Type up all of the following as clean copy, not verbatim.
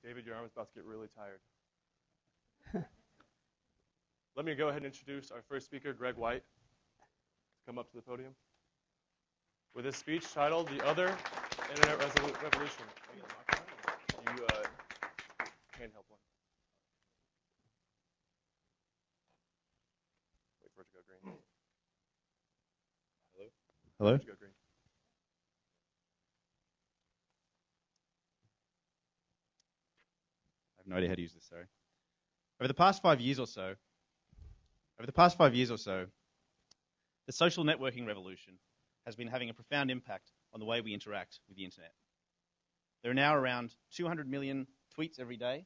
David, your arm is about to get really tired. Let me go ahead and introduce our first speaker, Greg White, to come up to the podium with his speech titled "The Other Internet Revolution." You handheld one. Wait for it to go green. Hello? Hello? Wait for it to go green. I have no idea how to use this, sorry. Over the past 5 years or so, the social networking revolution has been having a profound impact on the way we interact with the internet. There are now around 200 million tweets every day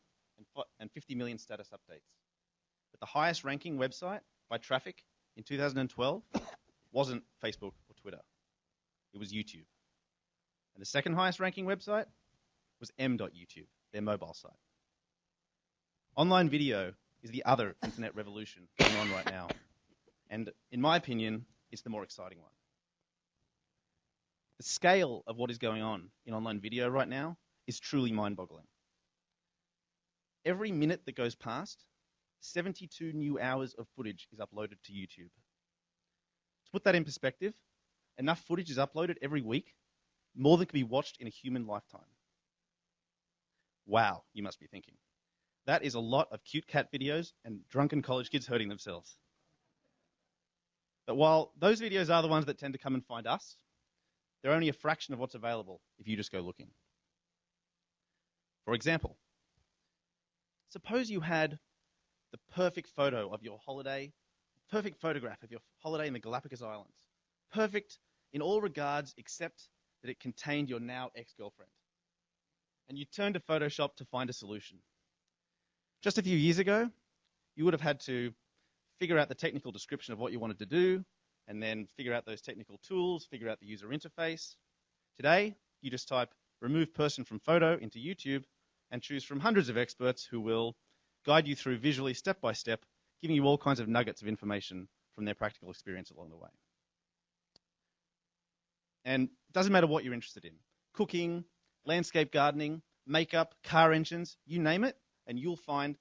and 50 million status updates. But the highest ranking website by traffic in 2012 wasn't Facebook or Twitter. It was YouTube. And the second highest ranking website was m.youtube, their mobile site. Online video is the other internet revolution going on right now. And in my opinion, it's the more exciting one. The scale of what is going on in online video right now is truly mind-boggling. Every minute that goes past, 72 new hours of footage is uploaded to YouTube. To put that in perspective, enough footage is uploaded every week, more than can be watched in a human lifetime. Wow, you must be thinking. That is a lot of cute cat videos and drunken college kids hurting themselves. But while those videos are the ones that tend to come and find us, they're only a fraction of what's available if you just go looking. For example, suppose you had the perfect photo of your holiday, perfect photograph of your holiday in the Galapagos Islands. Perfect in all regards except that it contained your now ex-girlfriend. And you turned to Photoshop to find a solution. Just a few years ago, you would have had to figure out the technical description of what you wanted to do, and then figure out those technical tools, figure out the user interface. Today, you just type remove person from photo into YouTube and choose from hundreds of experts who will guide you through visually step by step, giving you all kinds of nuggets of information from their practical experience along the way. And it doesn't matter what you're interested in. Cooking, landscape gardening, makeup, car engines, you name it, and you'll find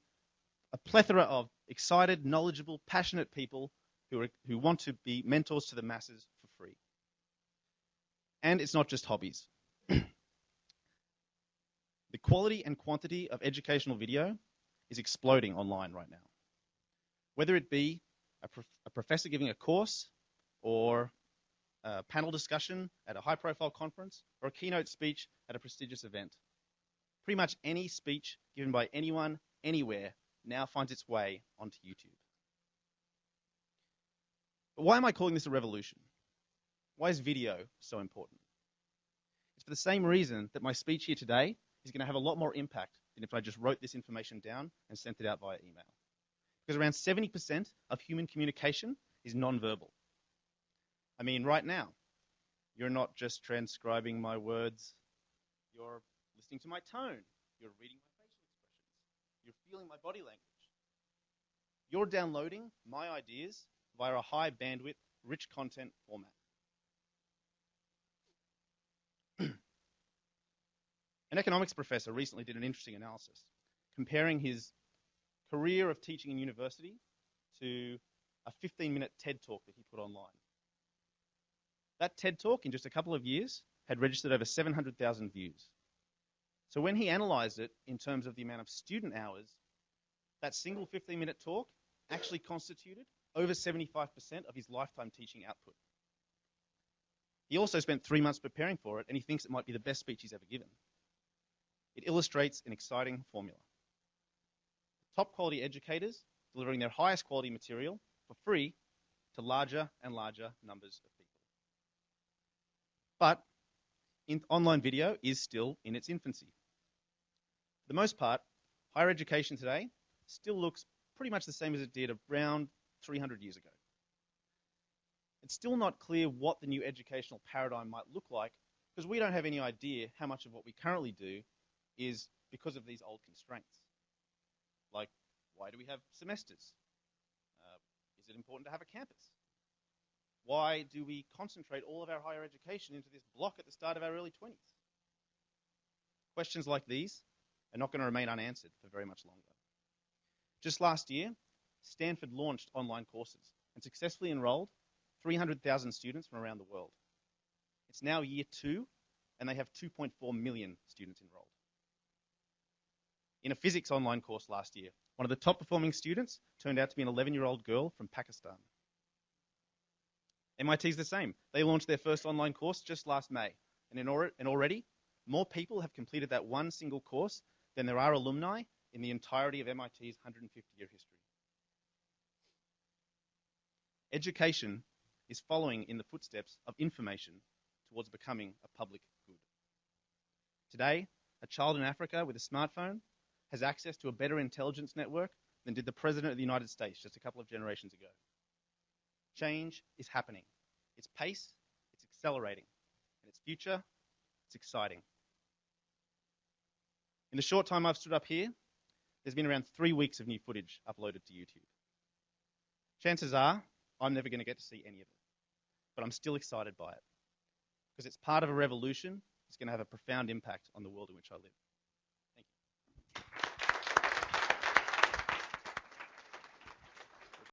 a plethora of excited, knowledgeable, passionate people who want to be mentors to the masses for free. And it's not just hobbies. The quality and quantity of educational video is exploding online right now. Whether it be a professor giving a course, or a panel discussion at a high-profile conference, or a keynote speech at a prestigious event. Pretty much any speech given by anyone, anywhere, now finds its way onto YouTube. But why am I calling this a revolution? Why is video so important? It's for the same reason that my speech here today is going to have a lot more impact than if I just wrote this information down and sent it out via email. Because around 70% of human communication is nonverbal. I mean, right now, you're not just transcribing my words, you're listening to my tone, you're reading my facial expressions, you're feeling my body language. You're downloading my ideas via a high bandwidth, rich content format. An economics professor recently did an interesting analysis, comparing his career of teaching in university to a 15-minute TED Talk that he put online. That TED Talk, in just a couple of years, had registered over 700,000 views. So when he analyzed it in terms of the amount of student hours, that single 15-minute talk actually constituted over 75% of his lifetime teaching output. He also spent 3 months preparing for it, and he thinks it might be the best speech he's ever given. It illustrates an exciting formula. Top quality educators delivering their highest quality material for free to larger and larger numbers of people. But online video is still in its infancy. For the most part, higher education today still looks pretty much the same as it did around 300 years ago. It's still not clear what the new educational paradigm might look like because we don't have any idea how much of what we currently do is because of these old constraints. Like, why do we have semesters? Is it important to have a campus? Why do we concentrate all of our higher education into this block at the start of our early 20s? Questions like these are not going to remain unanswered for very much longer. Just last year, Stanford launched online courses and successfully enrolled 300,000 students from around the world. It's now year 2, and they have 2.4 million students enrolled. In a physics online course last year, one of the top performing students turned out to be an 11-year-old girl from Pakistan. MIT is the same. They launched their first online course just last May, and already more people have completed that one single course than there are alumni in the entirety of MIT's 150-year history. Education is following in the footsteps of information towards becoming a public good. Today, a child in Africa with a smartphone has access to a better intelligence network than did the President of the United States just a couple of generations ago. Change is happening. Its pace, it's accelerating. And its future, it's exciting. In the short time I've stood up here, there's been around 3 weeks of new footage uploaded to YouTube. Chances are I'm never going to get to see any of it, but I'm still excited by it because it's part of a revolution that's going to have a profound impact on the world in which I live.